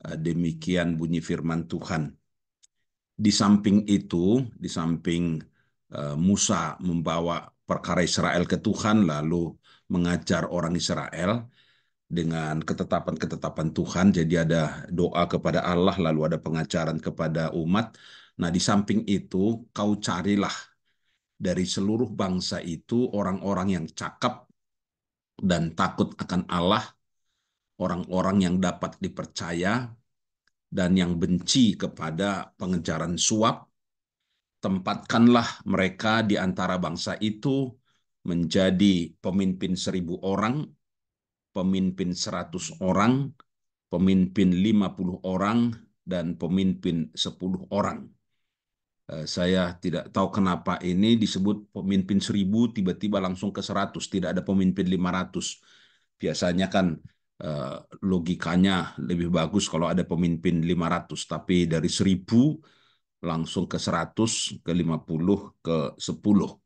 Demikian bunyi firman Tuhan. Di samping itu, di samping Musa membawa perkara Israel ke Tuhan, lalu mengajar orang Israel dengan ketetapan-ketetapan Tuhan. Jadi ada doa kepada Allah, lalu ada pengajaran kepada umat. Nah, di samping itu, kau carilah dari seluruh bangsa itu orang-orang yang cakap dan takut akan Allah, orang-orang yang dapat dipercaya, dan yang benci kepada pengejaran suap. Tempatkanlah mereka di antara bangsa itu menjadi pemimpin 1.000 orang, pemimpin 100 orang, pemimpin 50 orang, dan pemimpin 10 orang. Saya tidak tahu kenapa ini disebut pemimpin 1.000, tiba-tiba langsung ke 100, tidak ada pemimpin 500. Biasanya kan eh, logikanya lebih bagus kalau ada pemimpin 500, tapi dari 1.000 langsung ke 100, ke 50, ke 10.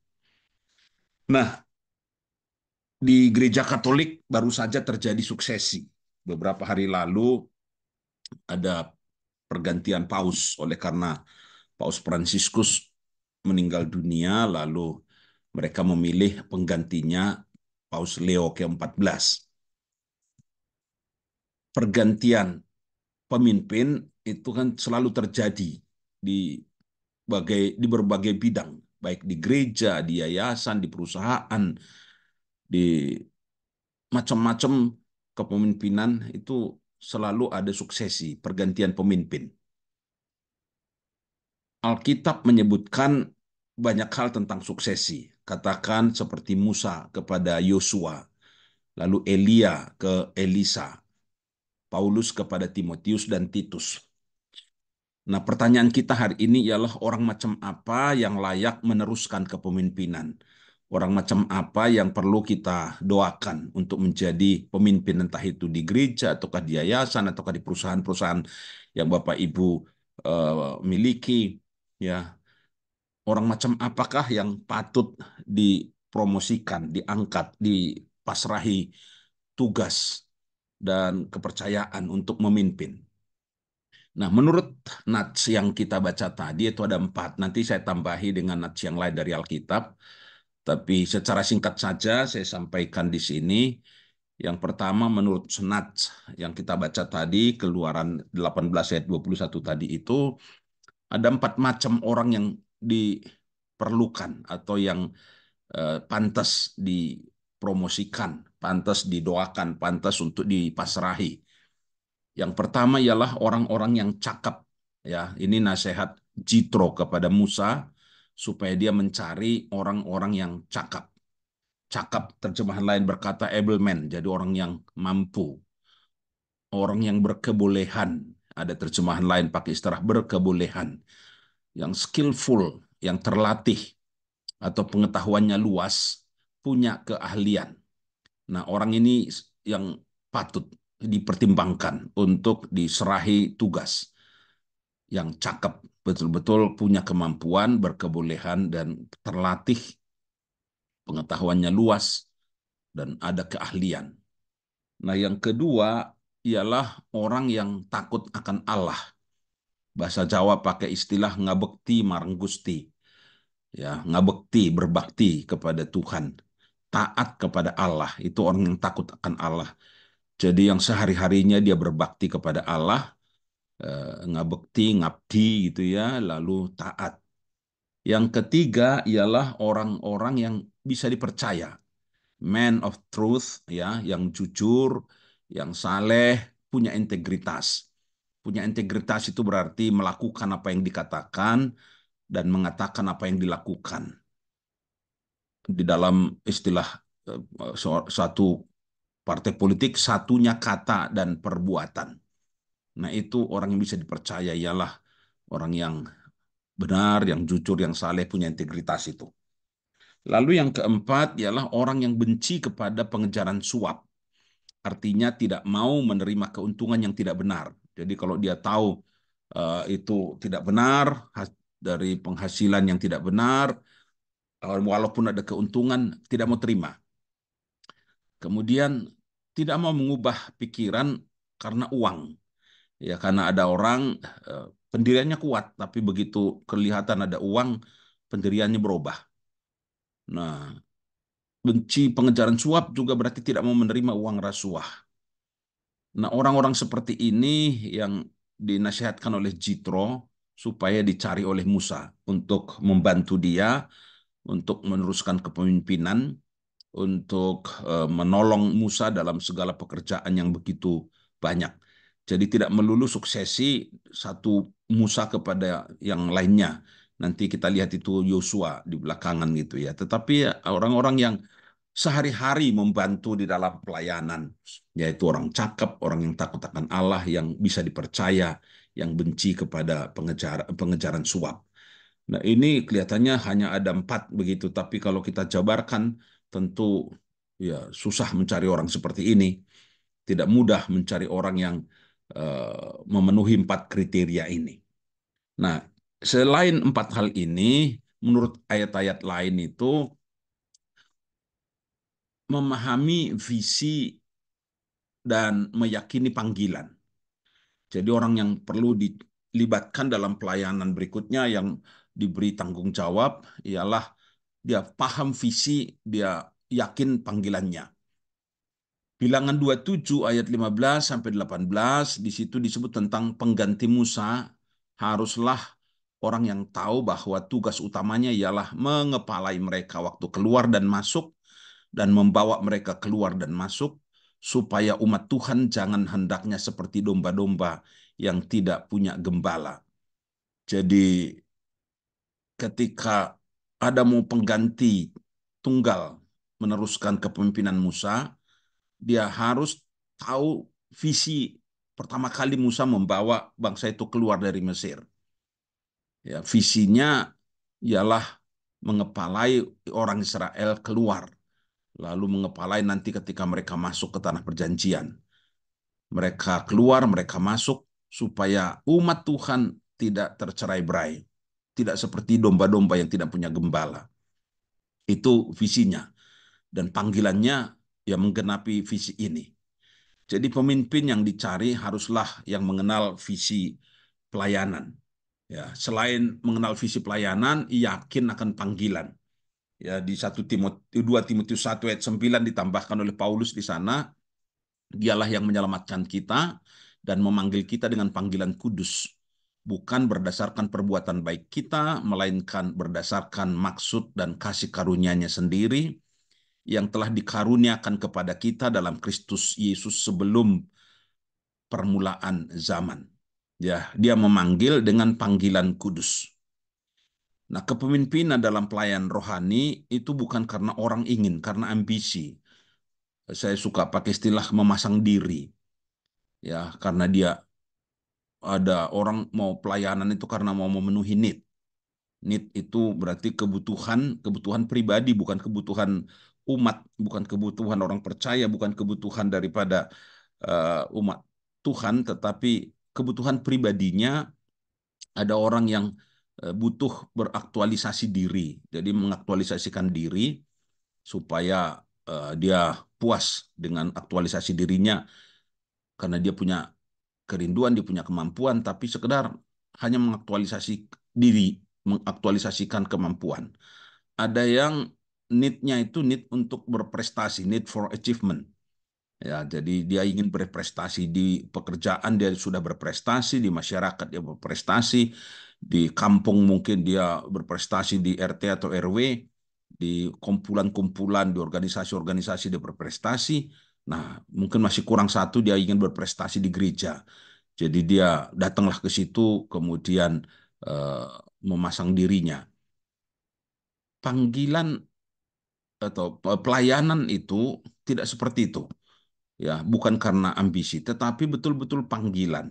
Nah, di gereja Katolik baru saja terjadi suksesi. Beberapa hari lalu ada pergantian paus oleh karena Paus Fransiskus meninggal dunia, lalu mereka memilih penggantinya Paus Leo ke-14. Pergantian pemimpin itu kan selalu terjadi di berbagai bidang, baik di gereja, di yayasan, di perusahaan, di macam-macam kepemimpinan itu selalu ada suksesi, pergantian pemimpin. Alkitab menyebutkan banyak hal tentang suksesi. Katakan seperti Musa kepada Yosua, lalu Elia ke Elisa, Paulus kepada Timotius dan Titus. Nah, pertanyaan kita hari ini ialah orang macam apa yang layak meneruskan kepemimpinan? Orang macam apa yang perlu kita doakan untuk menjadi pemimpin, entah itu di gereja, ataukah di yayasan, ataukah di perusahaan-perusahaan yang Bapak Ibu miliki, ya. Orang macam apakah yang patut dipromosikan, diangkat, dipasrahi tugas dan kepercayaan untuk memimpin? Nah, menurut nats yang kita baca tadi itu ada 4. Nanti saya tambahi dengan nats yang lain dari Alkitab. Tapi secara singkat saja saya sampaikan di sini. Yang pertama menurut nats yang kita baca tadi, Keluaran 18 ayat 21 tadi itu, ada 4 macam orang yang diperlukan atau yang pantas dipromosikan, pantas didoakan, pantas untuk dipasrahi. Yang pertama ialah orang-orang yang cakap. Ya, ini nasihat Jitro kepada Musa supaya dia mencari orang-orang yang cakap. Cakap terjemahan lain berkata able man, jadi orang yang mampu, orang yang berkebolehan. Ada terjemahan lain pakai istilah berkebolehan, yang skillful, yang terlatih atau pengetahuannya luas, punya keahlian. Nah, orang ini yang patut dipertimbangkan untuk diserahi tugas, yang cakep, betul-betul punya kemampuan, berkebolehan, dan terlatih, pengetahuannya luas, dan ada keahlian. Nah, yang kedua ialah orang yang takut akan Allah. Bahasa Jawa pakai istilah ngabekti marang Gusti. Ya, ngabekti, berbakti kepada Tuhan. Taat kepada Allah, itu orang yang takut akan Allah. Jadi yang sehari-harinya dia berbakti kepada Allah, ngabekti, ngabdi gitu ya, lalu taat. Yang ketiga ialah orang-orang yang bisa dipercaya, man of truth ya, yang jujur, yang saleh, punya integritas. Punya integritas itu berarti melakukan apa yang dikatakan dan mengatakan apa yang dilakukan. Di dalam istilah satu partai politik, satunya kata dan perbuatan. Nah, itu orang yang bisa dipercaya ialah orang yang benar, yang jujur, yang saleh, punya integritas itu. Lalu yang keempat ialah orang yang benci kepada pengejaran suap. Artinya tidak mau menerima keuntungan yang tidak benar. Jadi kalau dia tahu itu tidak benar, dari penghasilan yang tidak benar, walaupun ada keuntungan, tidak mau terima. Kemudian tidak mau mengubah pikiran karena uang. Ya karena ada orang pendiriannya kuat, tapi begitu kelihatan ada uang, pendiriannya berubah. Nah, benci pengejaran suap juga berarti tidak mau menerima uang rasuah. Nah, orang-orang seperti ini yang dinasihatkan oleh Jitro supaya dicari oleh Musa untuk membantu dia untuk meneruskan kepemimpinan, untuk menolong Musa dalam segala pekerjaan yang begitu banyak. Jadi tidak melulu suksesi satu Musa kepada yang lainnya. Nanti kita lihat itu Yosua di belakangan gitu ya. Tetapi ya, orang-orang yang sehari-hari membantu di dalam pelayanan, yaitu orang cakep, orang yang takut akan Allah, yang bisa dipercaya, yang benci kepada pengejaran suap. Nah, ini kelihatannya hanya ada 4 begitu, tapi kalau kita jabarkan, tentu ya susah mencari orang seperti ini. Tidak mudah mencari orang yang memenuhi 4 kriteria ini. Nah, selain 4 hal ini, menurut ayat-ayat lain itu memahami visi dan meyakini panggilan. Jadi orang yang perlu dilibatkan dalam pelayanan berikutnya yang diberi tanggung jawab ialah dia paham visi, dia yakin panggilannya. Bilangan 27 ayat 15 sampai 18 di situ disebut tentang pengganti Musa haruslah orang yang tahu bahwa tugas utamanya ialah mengepalai mereka waktu keluar dan masuk dan membawa mereka keluar dan masuk supaya umat Tuhan jangan hendaknya seperti domba-domba yang tidak punya gembala. Jadi ketika ada mau pengganti tunggal meneruskan kepemimpinan Musa, dia harus tahu visi pertama kali Musa membawa bangsa itu keluar dari Mesir. Ya, visinya ialah mengepalai orang Israel keluar, lalu mengepalai nanti ketika mereka masuk ke tanah perjanjian. Mereka keluar, mereka masuk supaya umat Tuhan tidak tercerai-berai, tidak seperti domba-domba yang tidak punya gembala. Itu visinya dan panggilannya ya menggenapi visi ini. Jadi pemimpin yang dicari haruslah yang mengenal visi pelayanan. Ya, selain mengenal visi pelayanan, yakin akan panggilan. Ya, di 2 Timotius 1 ayat 9 ditambahkan oleh Paulus di sana, dialah yang menyelamatkan kita dan memanggil kita dengan panggilan kudus. Bukan berdasarkan perbuatan baik kita, melainkan berdasarkan maksud dan kasih karunia-Nya sendiri yang telah dikaruniakan kepada kita dalam Kristus Yesus sebelum permulaan zaman. Ya, dia memanggil dengan panggilan kudus. Nah, kepemimpinan dalam pelayan rohani itu bukan karena orang ingin, karena ambisi. Saya suka pakai istilah memasang diri. Ya, karena dia ada orang mau pelayanan itu karena mau memenuhi need. Need itu berarti kebutuhan, kebutuhan pribadi, bukan kebutuhan umat, bukan kebutuhan orang percaya, bukan kebutuhan daripada umat Tuhan, tetapi kebutuhan pribadinya. Ada orang yang butuh beraktualisasi diri, jadi mengaktualisasikan diri supaya dia puas dengan aktualisasi dirinya karena dia punya kerinduan, dia punya kemampuan, tapi sekedar hanya mengaktualisasi diri, mengaktualisasikan kemampuan. Ada yang need-nya itu need untuk berprestasi, need for achievement. Ya, jadi dia ingin berprestasi di pekerjaan, dia sudah berprestasi di masyarakat, dia berprestasi di kampung, mungkin dia berprestasi di RT atau RW, di kumpulan-kumpulan, di organisasi-organisasi dia berprestasi. Nah, mungkin masih kurang satu, dia ingin berprestasi di gereja. Jadi dia datanglah ke situ, kemudian eh, memasang dirinya. Panggilan atau pelayanan itu tidak seperti itu. Ya, bukan karena ambisi, tetapi betul-betul panggilan.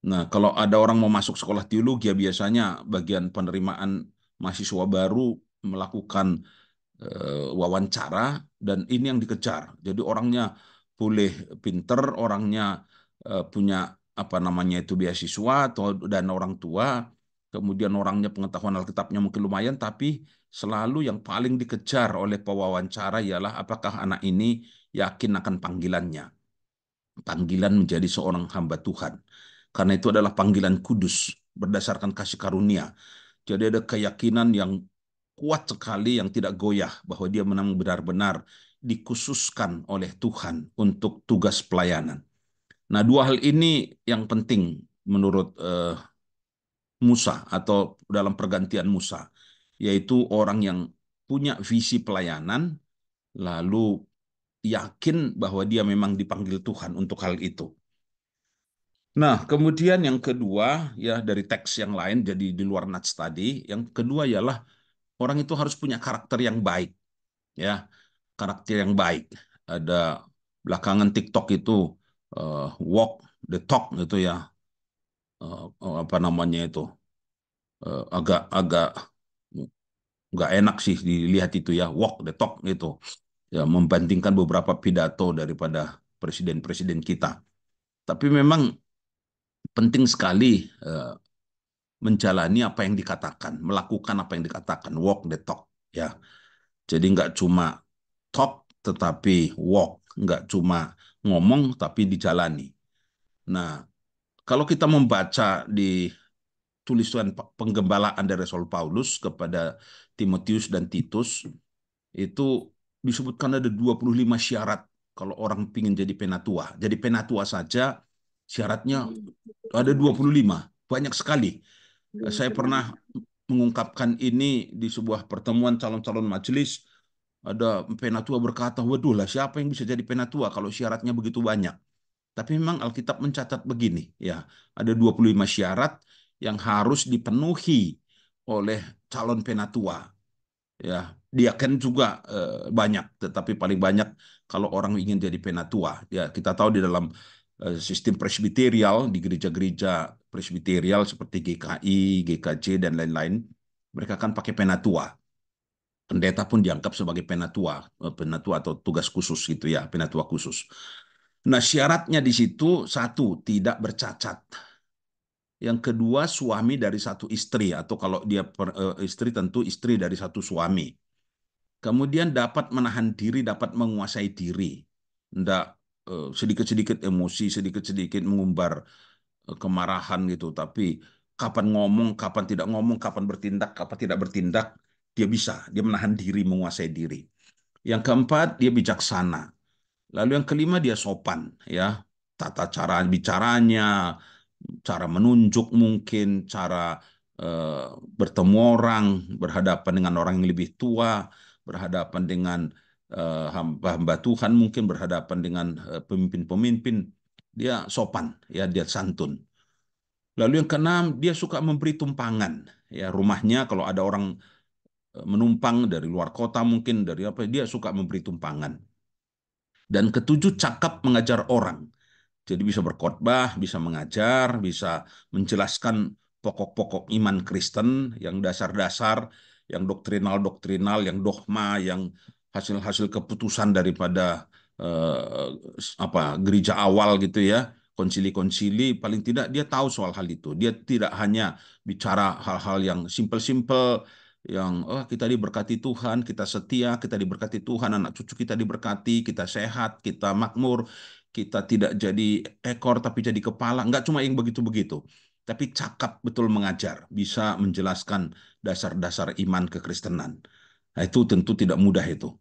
Nah, kalau ada orang mau masuk sekolah teologi, ya biasanya bagian penerimaan mahasiswa baru melakukan wawancara, dan ini yang dikejar. Jadi orangnya boleh pinter, orangnya punya apa namanya itu beasiswa atau dana orang tua, kemudian orangnya pengetahuan Alkitabnya mungkin lumayan, tapi selalu yang paling dikejar oleh pewawancara ialah apakah anak ini yakin akan panggilannya. panggilan menjadi seorang hamba Tuhan. Karena itu adalah panggilan kudus berdasarkan kasih karunia. Jadi ada keyakinan yang kuat sekali yang tidak goyah bahwa dia memang benar-benar dikhususkan oleh Tuhan untuk tugas pelayanan. Nah, dua hal ini yang penting menurut Musa atau dalam pergantian Musa, yaitu orang yang punya visi pelayanan, lalu yakin bahwa dia memang dipanggil Tuhan untuk hal itu. Nah, kemudian yang kedua, ya dari teks yang lain, jadi di luar nats tadi, yang kedua ialah orang itu harus punya karakter yang baik, ya, karakter yang baik. Ada belakangan TikTok itu walk the talk gitu ya, apa namanya itu, agak-agak nggak enak sih dilihat itu ya, walk the talk gitu, ya membandingkan beberapa pidato daripada presiden-presiden kita. Tapi memang penting sekali eh, menjalani apa yang dikatakan, melakukan apa yang dikatakan, walk the talk. Ya, jadi nggak cuma talk tetapi walk, nggak cuma ngomong tapi dijalani. Nah, kalau kita membaca di tulisan penggembalaan dari Rasul Paulus kepada Timotius dan Titus, itu disebutkan ada 25 syarat kalau orang ingin jadi penatua. Jadi penatua saja syaratnya ada 25, banyak sekali. Saya pernah mengungkapkan ini di sebuah pertemuan calon-calon majelis. Ada penatua berkata, waduh lah siapa yang bisa jadi penatua kalau syaratnya begitu banyak. Tapi memang Alkitab mencatat begini, ya ada 25 syarat yang harus dipenuhi oleh calon penatua. Ya, diaken juga banyak, tetapi paling banyak kalau orang ingin jadi penatua. Ya, kita tahu di dalam sistem presbiterial di gereja-gereja presbiterial seperti GKI, GKJ dan lain-lain, mereka kan pakai penatua. Pendeta pun dianggap sebagai penatua, penatua atau tugas khusus gitu ya, penatua khusus. Nah, syaratnya di situ satu, tidak bercacat. Yang kedua, suami dari satu istri atau kalau dia istri tentu istri dari satu suami. Kemudian dapat menahan diri, dapat menguasai diri. Tidak sedikit-sedikit emosi, sedikit-sedikit mengumbar kemarahan gitu. Tapi kapan ngomong, kapan tidak ngomong, kapan bertindak, kapan tidak bertindak, dia bisa. Dia menahan diri, menguasai diri. Yang keempat, dia bijaksana. Lalu yang kelima, dia sopan. Ya, tata cara bicaranya, cara menunjuk mungkin, cara eh, bertemu orang, berhadapan dengan orang yang lebih tua, berhadapan dengan hamba-hamba Tuhan, mungkin berhadapan dengan pemimpin-pemimpin, dia sopan, ya dia santun. Lalu yang keenam, dia suka memberi tumpangan. Ya, rumahnya kalau ada orang menumpang dari luar kota mungkin dari apa, dia suka memberi tumpangan. Dan ketujuh, cakap mengajar orang. Jadi bisa berkhotbah, bisa mengajar, bisa menjelaskan pokok-pokok iman Kristen yang dasar-dasar, yang doktrinal-doktrinal, yang dogma, yang hasil-hasil keputusan daripada eh, apa gereja awal gitu ya, konsili-konsili, paling tidak dia tahu soal hal itu. Dia tidak hanya bicara hal-hal yang simpel-simpel, yang oh kita diberkati Tuhan, kita setia, kita diberkati Tuhan, anak cucu kita diberkati, kita sehat, kita makmur, kita tidak jadi ekor tapi jadi kepala. Nggak cuma yang begitu-begitu. Tapi cakap betul mengajar, bisa menjelaskan dasar-dasar iman kekristenan. Nah, itu tentu tidak mudah itu.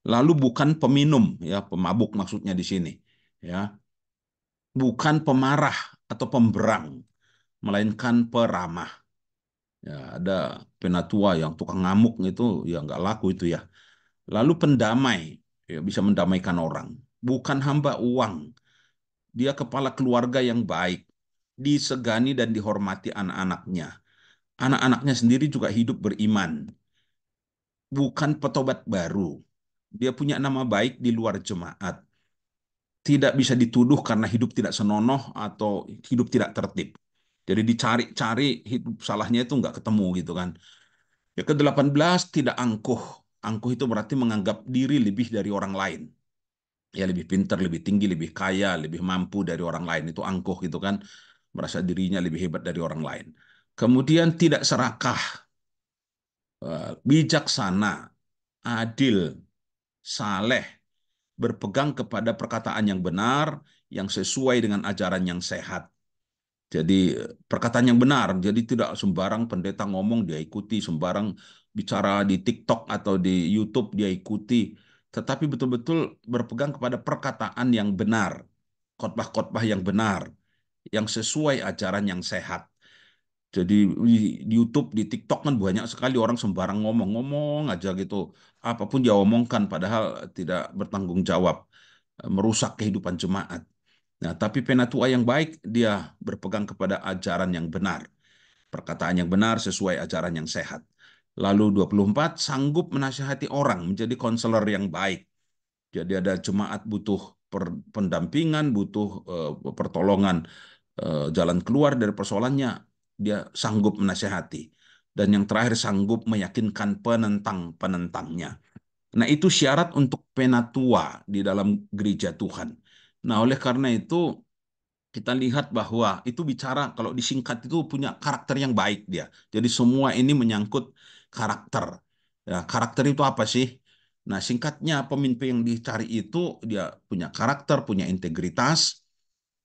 Lalu bukan peminum, ya pemabuk maksudnya di sini, ya bukan pemarah atau pemberang, melainkan peramah. Ya, ada penatua yang tukang ngamuk itu, ya nggak laku itu ya. Lalu pendamai, ya bisa mendamaikan orang. Bukan hamba uang, dia kepala keluarga yang baik, disegani dan dihormati anak-anaknya. Anak-anaknya sendiri juga hidup beriman, bukan petobat baru. Dia punya nama baik di luar jemaat. Tidak bisa dituduh karena hidup tidak senonoh atau hidup tidak tertib. Jadi dicari-cari hidup salahnya itu nggak ketemu gitu kan. Ya ke-18, tidak angkuh. Angkuh itu berarti menganggap diri lebih dari orang lain. Ya lebih pintar, lebih tinggi, lebih kaya, lebih mampu dari orang lain. Itu angkuh gitu kan. Merasa dirinya lebih hebat dari orang lain. Kemudian tidak serakah, bijaksana, adil, saleh, berpegang kepada perkataan yang benar, yang sesuai dengan ajaran yang sehat. Jadi perkataan yang benar, jadi tidak sembarang pendeta ngomong dia ikuti, sembarang bicara di TikTok atau di YouTube dia ikuti, tetapi betul-betul berpegang kepada perkataan yang benar, khotbah-khotbah yang benar, yang sesuai ajaran yang sehat. Jadi di YouTube, di TikTok kan banyak sekali orang sembarang ngomong-ngomong aja gitu. Apapun dia omongkan padahal tidak bertanggung jawab, merusak kehidupan jemaat. Nah, tapi penatua yang baik dia berpegang kepada ajaran yang benar, perkataan yang benar sesuai ajaran yang sehat. Lalu 24 sanggup menasihati orang menjadi konselor yang baik. Jadi ada jemaat butuh pendampingan, butuh pertolongan, jalan keluar dari persoalannya, dia sanggup menasehati. Dan yang terakhir sanggup meyakinkan penentang-penentangnya. Nah, itu syarat untuk penatua di dalam gereja Tuhan. Nah, oleh karena itu kita lihat bahwa itu bicara kalau disingkat itu punya karakter yang baik dia. Jadi semua ini menyangkut karakter. Ya, karakter itu apa sih? Nah, singkatnya pemimpin yang dicari itu dia punya karakter, punya integritas.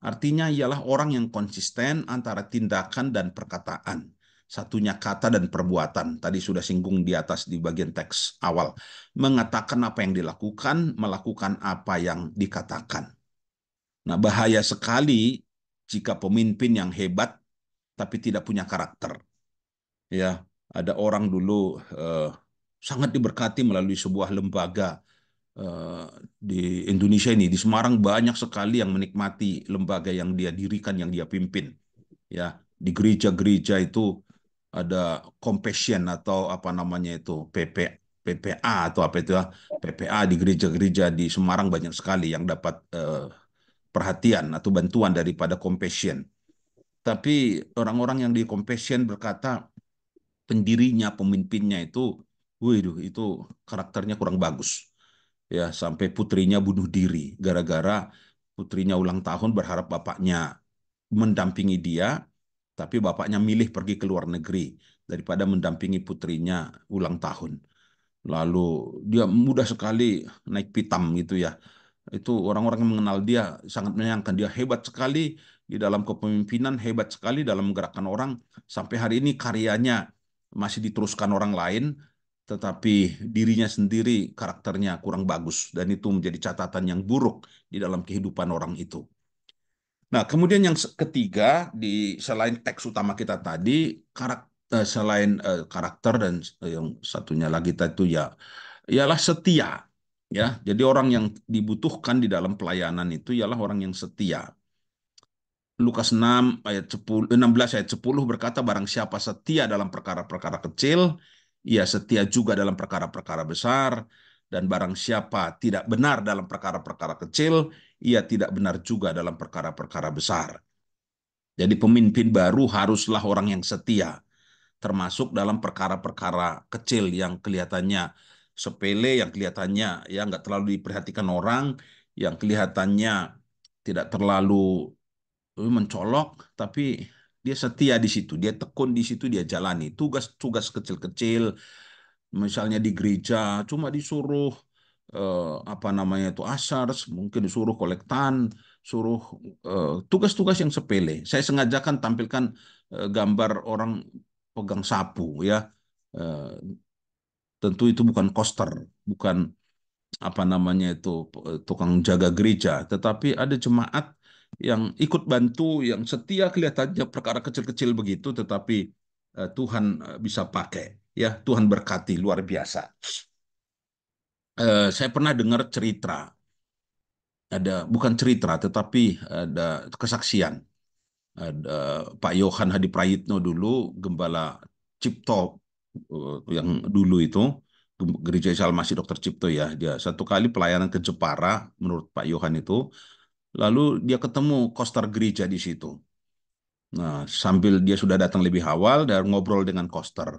Artinya ialah orang yang konsisten antara tindakan dan perkataan. Satunya kata dan perbuatan. Tadi sudah singgung di atas di bagian teks awal. Mengatakan apa yang dilakukan, melakukan apa yang dikatakan. Nah, bahaya sekali jika pemimpin yang hebat tapi tidak punya karakter. Ya, ada orang dulu sangat diberkati melalui sebuah lembaga eh, di Indonesia ini, di Semarang banyak sekali yang menikmati lembaga yang dia dirikan, yang dia pimpin. Ya, di gereja-gereja itu ada compassion atau apa namanya itu PPA atau apa itu ya, PPA di gereja-gereja di Semarang banyak sekali yang dapat perhatian atau bantuan daripada compassion. Tapi orang-orang yang di compassion berkata pendirinya, pemimpinnya itu, waduh itu karakternya kurang bagus. Ya, sampai putrinya bunuh diri gara-gara putrinya ulang tahun berharap bapaknya mendampingi dia, tapi bapaknya milih pergi ke luar negeri daripada mendampingi putrinya ulang tahun. Lalu dia mudah sekali naik pitam gitu ya. Itu orang-orang yang mengenal dia sangat menyayangkan dia hebat sekali di dalam kepemimpinan, hebat sekali dalam menggerakkan orang. Sampai hari ini karyanya masih diteruskan orang lain, tetapi dirinya sendiri karakternya kurang bagus dan itu menjadi catatan yang buruk di dalam kehidupan orang itu. Nah, kemudian yang ketiga di selain teks utama kita tadi, selain karakter dan yang satunya lagi itu ya ialah setia. Ya, jadi orang yang dibutuhkan di dalam pelayanan itu ialah orang yang setia. Lukas 6 ayat 10, 16 ayat 10 berkata, barang siapa setia dalam perkara-perkara kecil, ia setia juga dalam perkara-perkara besar, dan barang siapa tidak benar dalam perkara-perkara kecil, ia tidak benar juga dalam perkara-perkara besar. Jadi pemimpin baru haruslah orang yang setia, termasuk dalam perkara-perkara kecil yang kelihatannya sepele, yang kelihatannya ya nggak terlalu diperhatikan orang, yang kelihatannya tidak terlalu mencolok, tapi dia setia di situ, dia tekun di situ, dia jalani tugas-tugas kecil-kecil, misalnya di gereja cuma disuruh apa namanya itu asars, mungkin disuruh kolektan, suruh tugas-tugas yang sepele. Saya sengajakan tampilkan gambar orang pegang sapu ya. Eh, Tentu itu bukan koster, bukan apa namanya itu tukang jaga gereja, tetapi ada jemaat yang ikut bantu, yang setia kelihatannya perkara kecil-kecil begitu, tetapi Tuhan bisa pakai, ya Tuhan berkati luar biasa. Saya pernah dengar cerita, ada bukan cerita, tetapi ada kesaksian. Ada Pak Yohan Hadi Prayitno dulu, Gembala Cipto yang dulu itu, Gereja Salmasi Dokter Cipto ya, dia satu kali pelayanan ke Jepara menurut Pak Yohan itu, lalu dia ketemu koster gereja di situ. Nah, sambil dia sudah datang lebih awal dan ngobrol dengan koster.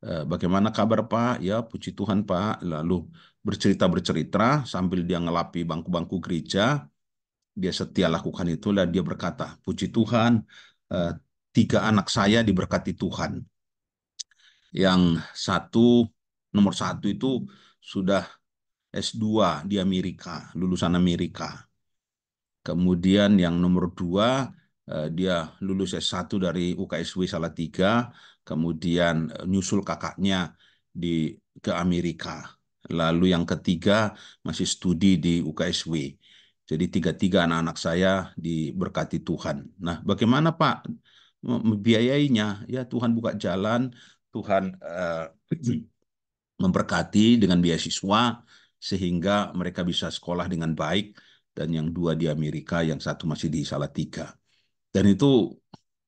Bagaimana kabar Pak? Ya, puji Tuhan Pak. Lalu bercerita-bercerita sambil dia ngelapi bangku-bangku gereja, dia setia lakukan itu dan dia berkata, puji Tuhan, eh, tiga anak saya diberkati Tuhan. Yang satu, nomor satu itu sudah S2 di Amerika, lulusan Amerika. Kemudian yang nomor dua, dia lulus S1 dari UKSW Salatiga, kemudian nyusul kakaknya ke Amerika. Lalu yang ketiga masih studi di UKSW. Jadi tiga-tiga anak-anak saya diberkati Tuhan. Nah, bagaimana Pak membiayainya? Ya Tuhan buka jalan, Tuhan memberkati dengan beasiswa sehingga mereka bisa sekolah dengan baik, dan yang dua di Amerika, yang satu masih di Salatiga. Dan itu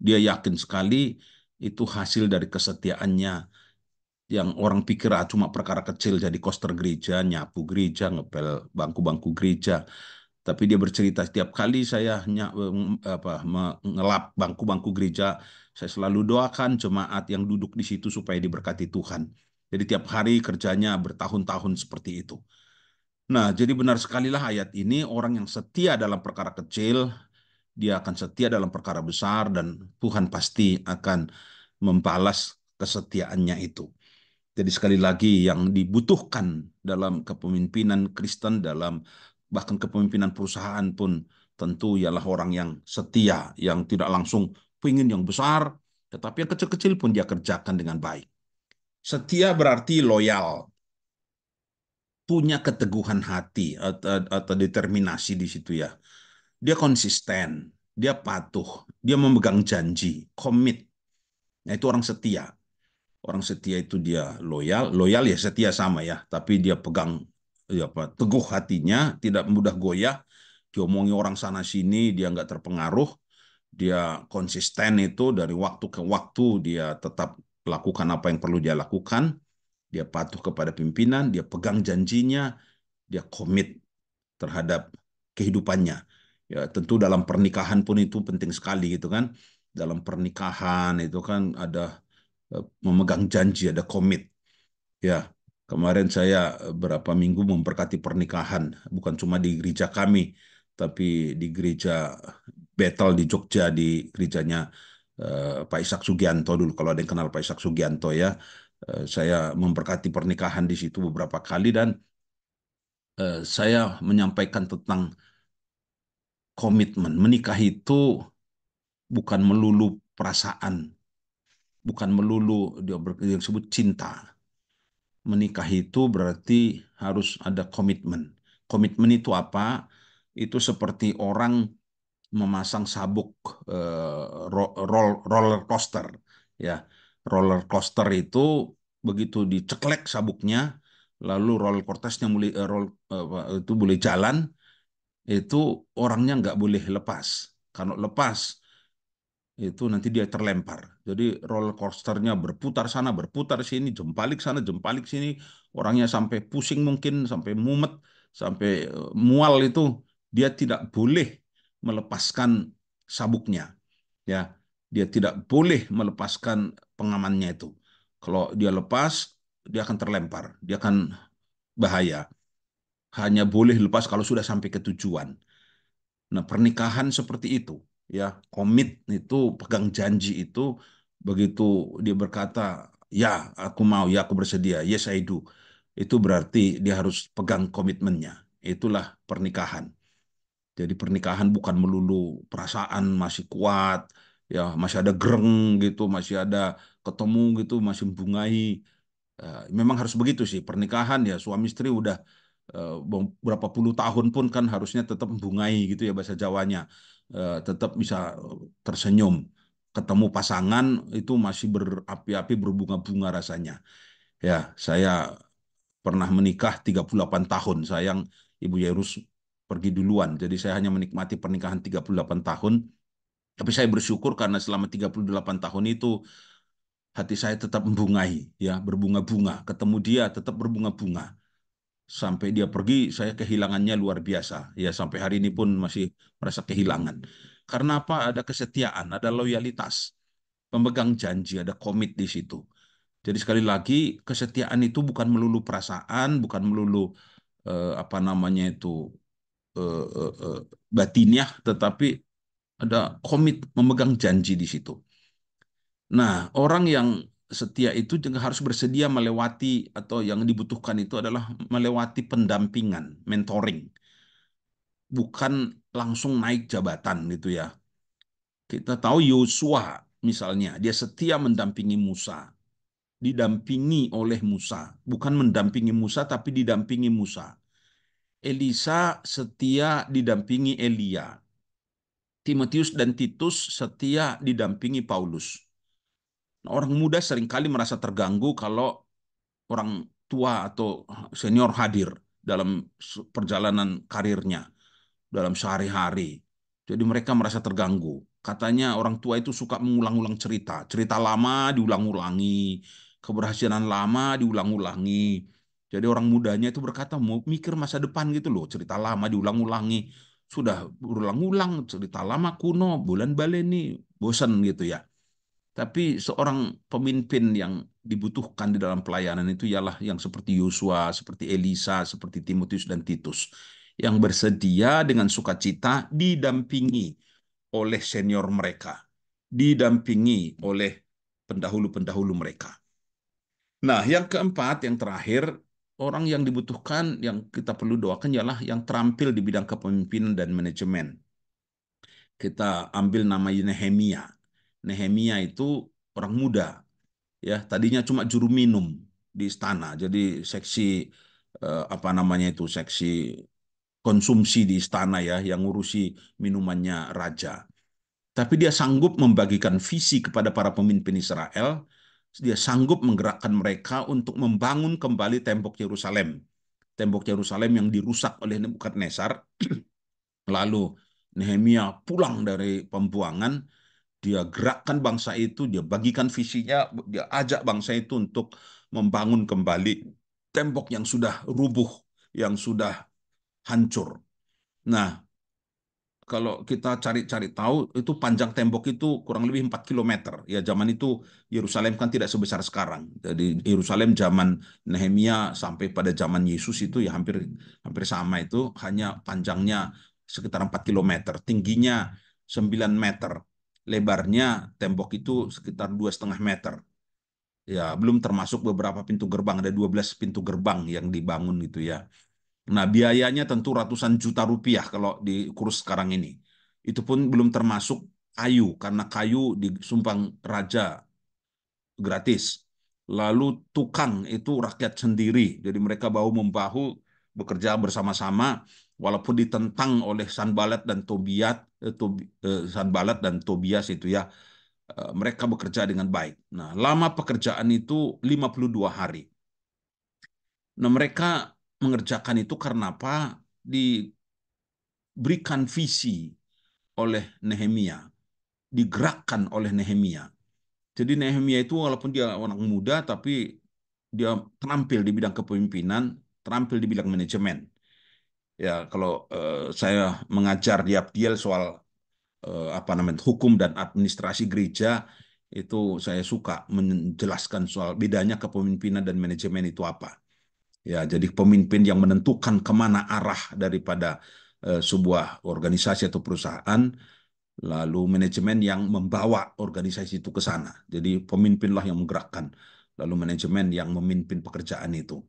dia yakin sekali itu hasil dari kesetiaannya, yang orang pikir cuma perkara kecil jadi koster gereja, nyapu gereja, ngepel bangku-bangku gereja. Tapi dia bercerita setiap kali saya mengelap bangku-bangku gereja, saya selalu doakan jemaat yang duduk di situ supaya diberkati Tuhan. Jadi tiap hari kerjanya bertahun-tahun seperti itu. Nah, jadi benar sekali lah ayat ini, orang yang setia dalam perkara kecil, dia akan setia dalam perkara besar, dan Tuhan pasti akan membalas kesetiaannya itu. Jadi sekali lagi yang dibutuhkan dalam kepemimpinan Kristen, dalam bahkan kepemimpinan perusahaan pun, tentu ialah orang yang setia, yang tidak langsung pengen yang besar, tetapi yang kecil-kecil pun dia kerjakan dengan baik. Setia berarti loyal, punya keteguhan hati atau determinasi di situ ya. Dia konsisten, dia patuh, dia memegang janji, komit. Nah, itu orang setia. Orang setia itu dia loyal, loyal ya setia sama ya, tapi dia pegang ya apa, teguh hatinya, tidak mudah goyah. Diomongi orang sana sini dia nggak terpengaruh, dia konsisten itu dari waktu ke waktu, dia tetap lakukan apa yang perlu dia lakukan, dia patuh kepada pimpinan, dia pegang janjinya, dia komit terhadap kehidupannya. Ya, tentu dalam pernikahan pun itu penting sekali gitu kan. Dalam pernikahan itu kan ada memegang janji, ada komit. Ya, kemarin saya berapa minggu memberkati pernikahan, bukan cuma di gereja kami, tapi di gereja Bethel di Jogja, di gerejanya Pak Ishak Sugianto dulu. Kalau ada yang kenal Pak Ishak Sugianto ya, saya memberkati pernikahan di situ beberapa kali, dan saya menyampaikan tentang komitmen. Menikah itu bukan melulu perasaan, bukan melulu yang disebut cinta. Menikah itu berarti harus ada komitmen. Komitmen itu apa? Itu seperti orang memasang sabuk roller coaster. Ya, roller coaster itu begitu diceklek sabuknya, lalu roller coasternya mulai itu boleh jalan, itu orangnya nggak boleh lepas. Kalau lepas itu nanti dia terlempar. Jadi roller coasternya berputar sana, berputar sini, jempalik sana, jempalik sini, orangnya sampai pusing mungkin, sampai mumet, sampai mual itu, dia tidak boleh melepaskan sabuknya, ya. Dia tidak boleh melepaskan pengamannya itu. Kalau dia lepas, dia akan terlempar, dia akan bahaya. Hanya boleh lepas kalau sudah sampai ke tujuan. Nah, pernikahan seperti itu, ya, komit itu, pegang janji itu, begitu dia berkata, ya, aku mau, ya, aku bersedia, yes, I do. Itu berarti dia harus pegang komitmennya. Itulah pernikahan. Jadi pernikahan bukan melulu perasaan masih kuat, ya, masih ada greng gitu, masih ada ketemu gitu, masih membungai. Memang harus begitu sih pernikahan ya, suami istri udah berapa puluh tahun pun kan harusnya tetap membungai gitu ya bahasa Jawanya. Tetap bisa tersenyum. Ketemu pasangan itu masih berapi-api, berbunga-bunga rasanya. Ya, saya pernah menikah 38 tahun. Sayang Ibu Yairus pergi duluan. Jadi saya hanya menikmati pernikahan 38 tahun. Tapi saya bersyukur karena selama 38 tahun itu hati saya tetap membungai, ya, berbunga-bunga. Ketemu dia tetap berbunga-bunga. Sampai dia pergi, saya kehilangannya luar biasa. Ya, sampai hari ini pun masih merasa kehilangan. Karena apa? Ada kesetiaan, ada loyalitas, pemegang janji, ada komit di situ. Jadi sekali lagi, kesetiaan itu bukan melulu perasaan, bukan melulu apa namanya itu batiniah, tetapi ada komit, memegang janji di situ. Nah, orang yang setia itu juga harus bersedia melewati, atau yang dibutuhkan itu adalah melewati pendampingan, mentoring. bukan langsung naik jabatan gitu ya. Kita tahu Yosua misalnya, dia setia mendampingi Musa, didampingi oleh Musa, bukan mendampingi Musa tapi didampingi Musa. Elisa setia didampingi Elia. Timotius dan Titus setia didampingi Paulus. Orang muda seringkali merasa terganggu kalau orang tua atau senior hadir dalam perjalanan karirnya, dalam sehari-hari. Jadi mereka merasa terganggu. Katanya orang tua itu suka mengulang-ulang cerita. Cerita lama diulang-ulangi. Keberhasilan lama diulang-ulangi. Jadi orang mudanya itu berkata, mau mikir masa depan gitu loh. Cerita lama diulang-ulangi. Sudah berulang-ulang cerita lama kuno, bulan baleni, bosan gitu ya. Tapi seorang pemimpin yang dibutuhkan di dalam pelayanan itu ialah yang seperti Yosua, seperti Elisa, seperti Timotius dan Titus, yang bersedia dengan sukacita didampingi oleh senior mereka, didampingi oleh pendahulu-pendahulu mereka. Nah, yang keempat, yang terakhir, orang yang dibutuhkan, yang kita perlu doakan ialah yang terampil di bidang kepemimpinan dan manajemen. Kita ambil nama Nehemia. Nehemia itu orang muda, ya tadinya cuma juru minum di istana, jadi seksi apa namanya itu, seksi konsumsi di istana ya, yang ngurusi minumannya raja. Tapi dia sanggup membagikan visi kepada para pemimpin Israel. Dia sanggup menggerakkan mereka untuk membangun kembali tembok Yerusalem. Tembok Yerusalem yang dirusak oleh Nebukadnezar. Lalu Nehemia pulang dari pembuangan, dia gerakkan bangsa itu, dia bagikan visinya, dia ajak bangsa itu untuk membangun kembali tembok yang sudah rubuh, yang sudah hancur. Nah, kalau kita cari-cari tahu, itu panjang tembok itu kurang lebih 4 kilometer. Ya, zaman itu Yerusalem kan tidak sebesar sekarang. Jadi Yerusalem zaman Nehemia sampai pada zaman Yesus itu ya hampir hampir sama itu, hanya panjangnya sekitar 4 kilometer, tingginya 9 meter. Lebarnya tembok itu sekitar 2,5 meter. Ya, belum termasuk beberapa pintu gerbang, ada 12 pintu gerbang yang dibangun gitu ya. Nah, biayanya tentu ratusan juta rupiah kalau di kurs sekarang ini. Itu pun belum termasuk kayu, karena kayu disumbang raja gratis. Lalu tukang itu rakyat sendiri, jadi mereka bahu-membahu bekerja bersama-sama, walaupun ditentang oleh Sanbalat dan Sanbalat dan Tobias itu ya, mereka bekerja dengan baik. Nah, lama pekerjaan itu 52 hari. Nah, mereka mengerjakan itu karena apa? Diberikan visi oleh Nehemia, digerakkan oleh Nehemia. Jadi Nehemia itu walaupun dia orang muda, tapi dia terampil di bidang kepemimpinan, terampil di bidang manajemen. Ya, kalau saya mengajar di Abdiel soal apa namanya hukum dan administrasi gereja, itu saya suka menjelaskan soal bedanya kepemimpinan dan manajemen itu apa. Ya, jadi pemimpin yang menentukan kemana arah daripada sebuah organisasi atau perusahaan, lalu manajemen yang membawa organisasi itu ke sana. Jadi pemimpinlah yang menggerakkan, lalu manajemen yang memimpin pekerjaan itu.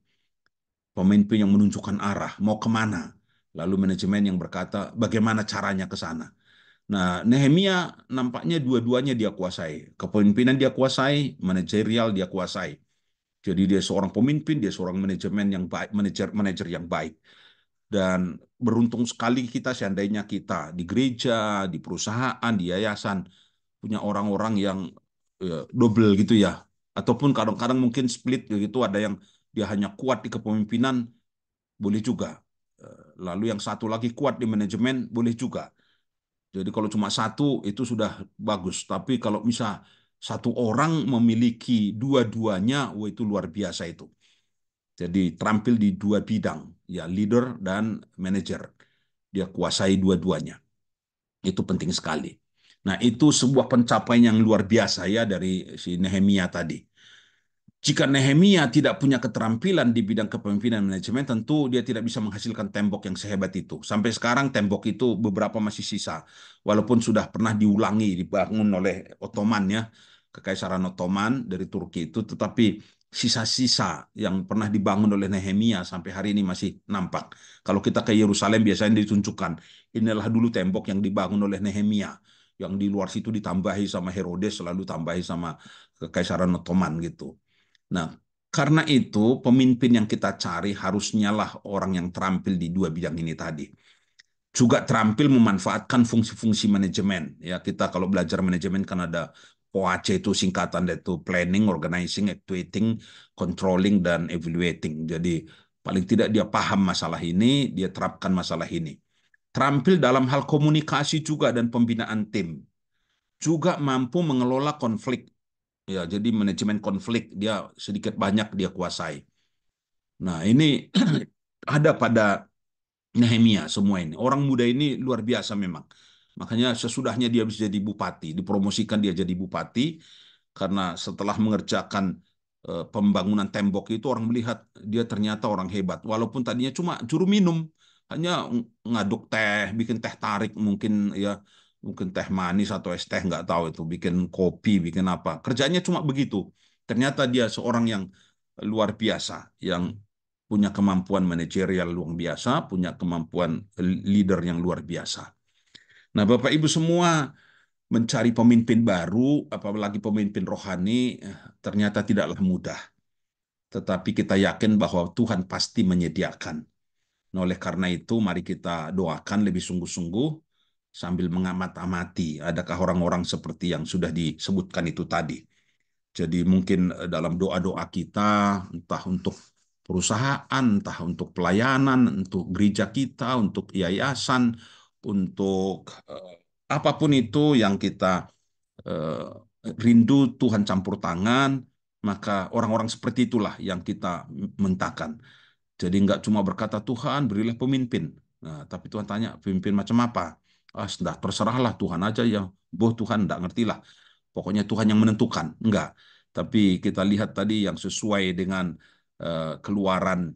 Pemimpin yang menunjukkan arah, mau kemana. Lalu manajemen yang berkata bagaimana caranya ke sana. Nah, Nehemia nampaknya dua-duanya dia kuasai. Kepemimpinan dia kuasai, manajerial dia kuasai. Jadi dia seorang pemimpin, dia seorang manajemen yang baik, manajer yang baik. Dan beruntung sekali kita seandainya kita di gereja, di perusahaan, di yayasan punya orang-orang yang double gitu ya. Ataupun kadang-kadang mungkin split gitu, ada yang dia hanya kuat di kepemimpinan, boleh juga. Lalu yang satu lagi kuat di manajemen, boleh juga. Jadi kalau cuma satu itu sudah bagus. Tapi kalau misal satu orang memiliki dua-duanya, wah itu luar biasa itu. Jadi terampil di dua bidang, ya leader dan manager. Dia kuasai dua-duanya. Itu penting sekali. Nah, itu sebuah pencapaian yang luar biasa ya dari si Nehemia tadi. Jika Nehemia tidak punya keterampilan di bidang kepemimpinan manajemen, tentu dia tidak bisa menghasilkan tembok yang sehebat itu. Sampai sekarang tembok itu beberapa masih sisa, walaupun sudah pernah diulangi, dibangun oleh Ottoman ya, Kekaisaran Ottoman dari Turki itu, tetapi sisa-sisa yang pernah dibangun oleh Nehemia sampai hari ini masih nampak. Kalau kita ke Yerusalem biasanya ditunjukkan, inilah dulu tembok yang dibangun oleh Nehemia, yang di luar situ ditambahi sama Herodes, selalu tambahi sama Kekaisaran Ottoman gitu. Nah, karena itu pemimpin yang kita cari harusnya lah orang yang terampil di dua bidang ini tadi. Juga terampil memanfaatkan fungsi-fungsi manajemen. Ya, kita kalau belajar manajemen kan ada POAC, itu singkatan, yaitu planning, organizing, actuating, controlling, dan evaluating. Jadi paling tidak dia paham masalah ini, dia terapkan masalah ini. Terampil dalam hal komunikasi juga dan pembinaan tim. Juga mampu mengelola konflik. Ya, jadi manajemen konflik dia sedikit banyak dia kuasai. Nah, ini ada pada Nehemia semua ini. Orang muda ini luar biasa memang. Makanya sesudahnya dia bisa jadi bupati, dipromosikan dia jadi bupati karena setelah mengerjakan pembangunan tembok itu orang melihat dia ternyata orang hebat. Walaupun tadinya cuma juru minum, hanya ngaduk teh, bikin teh tarik mungkin ya, mungkin teh manis atau es teh nggak tahu itu, bikin kopi, bikin apa. Kerjanya cuma begitu. Ternyata dia seorang yang luar biasa, yang punya kemampuan manajerial luar biasa, punya kemampuan leader yang luar biasa. Nah, Bapak Ibu semua, mencari pemimpin baru, apalagi pemimpin rohani, ternyata tidaklah mudah. Tetapi kita yakin bahwa Tuhan pasti menyediakan. Nah, oleh karena itu, mari kita doakan lebih sungguh-sungguh sambil mengamat-amati adakah orang-orang seperti yang sudah disebutkan itu tadi. Jadi mungkin dalam doa-doa kita, entah untuk perusahaan, entah untuk pelayanan, untuk gereja kita, untuk yayasan, untuk apapun itu yang kita eh, rindu Tuhan campur tangan, maka orang-orang seperti itulah yang kita mintakan. Jadi nggak cuma berkata, Tuhan berilah pemimpin. Nah, tapi Tuhan tanya, pemimpin macam apa? Ah, sudah terserahlah Tuhan aja yang, boh Tuhan nggak ngerti lah. Pokoknya Tuhan yang menentukan. Enggak. Tapi kita lihat tadi yang sesuai dengan Keluaran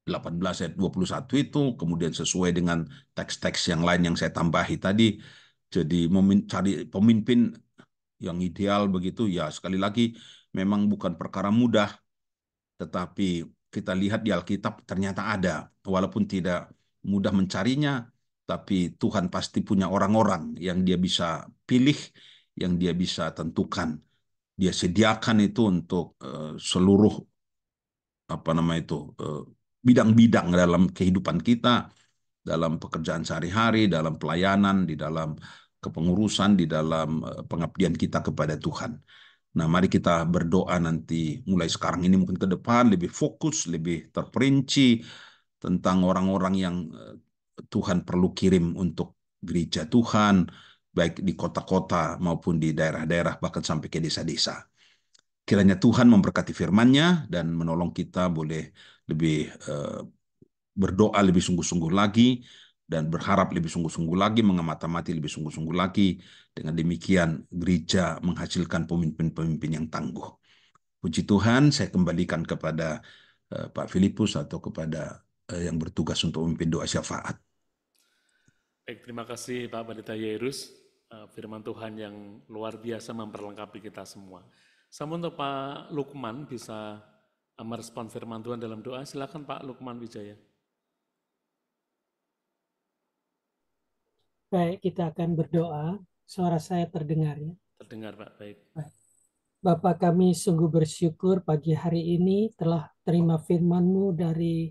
18 ayat 21 itu, kemudian sesuai dengan teks-teks yang lain yang saya tambahi tadi. Jadi mencari pemimpin yang ideal begitu, ya sekali lagi memang bukan perkara mudah, tetapi kita lihat di Alkitab ternyata ada. Walaupun tidak mudah mencarinya, tapi Tuhan pasti punya orang-orang yang dia bisa pilih, yang dia bisa tentukan. Dia sediakan itu untuk seluruh apa nama itu bidang-bidang dalam kehidupan kita, dalam pekerjaan sehari-hari, dalam pelayanan, di dalam kepengurusan, di dalam pengabdian kita kepada Tuhan. Nah, mari kita berdoa nanti mulai sekarang ini mungkin ke depan lebih fokus, lebih terperinci tentang orang-orang yang Tuhan perlu kirim untuk gereja Tuhan, baik di kota-kota maupun di daerah-daerah, bahkan sampai ke desa-desa. Kiranya Tuhan memberkati firman-Nya dan menolong kita boleh lebih berdoa lebih sungguh-sungguh lagi dan berharap lebih sungguh-sungguh lagi, mengamati lebih sungguh-sungguh lagi. Dengan demikian gereja menghasilkan pemimpin-pemimpin yang tangguh. Puji Tuhan, saya kembalikan kepada Pak Filipus atau kepada yang bertugas untuk memimpin doa syafaat. Baik, terima kasih Pak Pendeta Yairus. Firman Tuhan yang luar biasa memperlengkapi kita semua. Sama untuk Pak Lukman bisa merespon firman Tuhan dalam doa. Silakan Pak Lukman Wijaya. Baik, kita akan berdoa. Suara saya terdengar ya? Terdengar Pak, baik. Bapa kami sungguh bersyukur pagi hari ini telah terima firman-Mu dari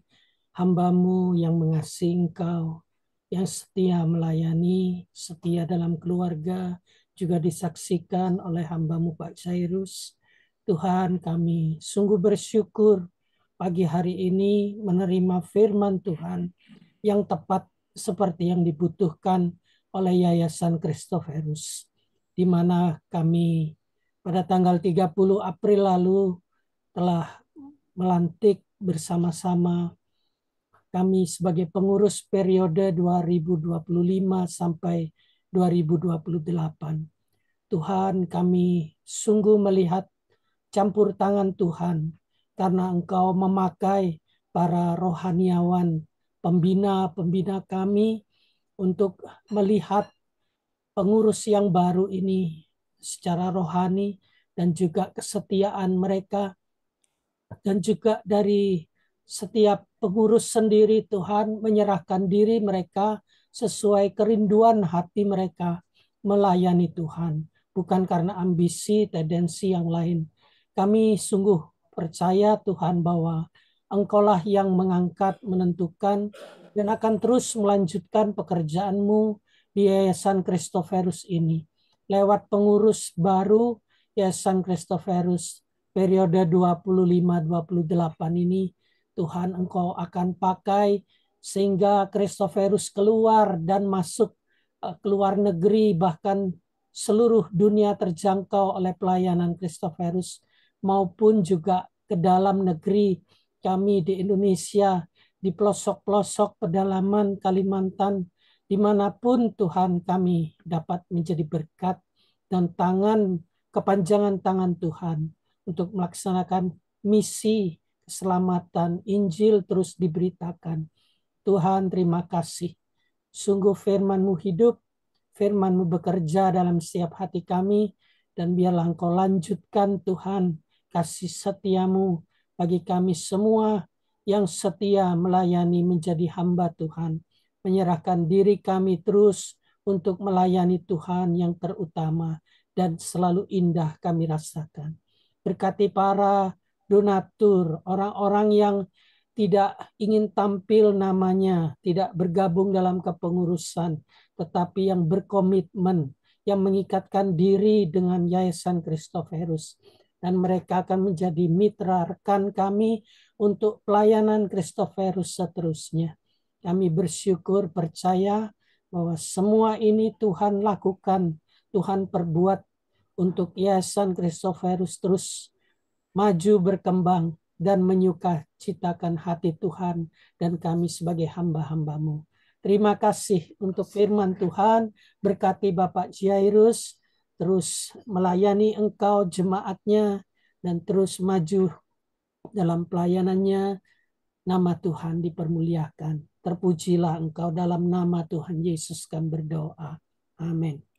hamba-Mu yang mengasihi Engkau, yang setia melayani, setia dalam keluarga, juga disaksikan oleh hamba-Mu Pak Jairus. Tuhan, kami sungguh bersyukur pagi hari ini menerima firman Tuhan yang tepat seperti yang dibutuhkan oleh Yayasan Christophorus, di mana kami pada tanggal 30 April lalu telah melantik bersama-sama kami sebagai pengurus periode 2025 sampai 2028. Tuhan, kami sungguh melihat campur tangan Tuhan karena Engkau memakai para rohaniawan, pembina-pembina kami untuk melihat pengurus yang baru ini secara rohani dan juga kesetiaan mereka dan juga dari setiap pengurus sendiri. Tuhan menyerahkan diri mereka sesuai kerinduan hati mereka melayani Tuhan, bukan karena ambisi, tendensi yang lain. Kami sungguh percaya Tuhan bahwa Engkaulah yang mengangkat, menentukan, dan akan terus melanjutkan pekerjaan-Mu di Yayasan Christophorus ini. Lewat pengurus baru Yayasan Christophorus periode 25-28 ini, Tuhan Engkau akan pakai sehingga Christophorus keluar dan masuk ke luar negeri, bahkan seluruh dunia terjangkau oleh pelayanan Christophorus, maupun juga ke dalam negeri kami di Indonesia, di pelosok-pelosok pedalaman Kalimantan, dimanapun Tuhan kami dapat menjadi berkat dan kepanjangan tangan Tuhan untuk melaksanakan misi keselamatan Injil terus diberitakan. Tuhan, terima kasih. Sungguh firman-Mu hidup, firman-Mu bekerja dalam setiap hati kami, dan biarlah Engkau lanjutkan Tuhan kasih setia-Mu bagi kami semua yang setia melayani menjadi hamba Tuhan. Menyerahkan diri kami terus untuk melayani Tuhan yang terutama dan selalu indah kami rasakan. Berkati para donatur, orang-orang yang tidak ingin tampil namanya, tidak bergabung dalam kepengurusan, tetapi yang berkomitmen, yang mengikatkan diri dengan Yayasan Christophorus. Dan mereka akan menjadi mitra rekan kami untuk pelayanan Christophorus seterusnya. Kami bersyukur, percaya bahwa semua ini Tuhan lakukan, Tuhan perbuat untuk Yayasan Christophorus terus maju berkembang dan menyukacitakan hati Tuhan dan kami sebagai hamba-hamba-Mu. Terima kasih untuk firman Tuhan, berkati Bapak Jairus, terus melayani Engkau jemaatnya, dan terus maju dalam pelayanannya. Nama Tuhan dipermuliakan. Terpujilah Engkau, dalam nama Tuhan Yesus kami berdoa. Amin.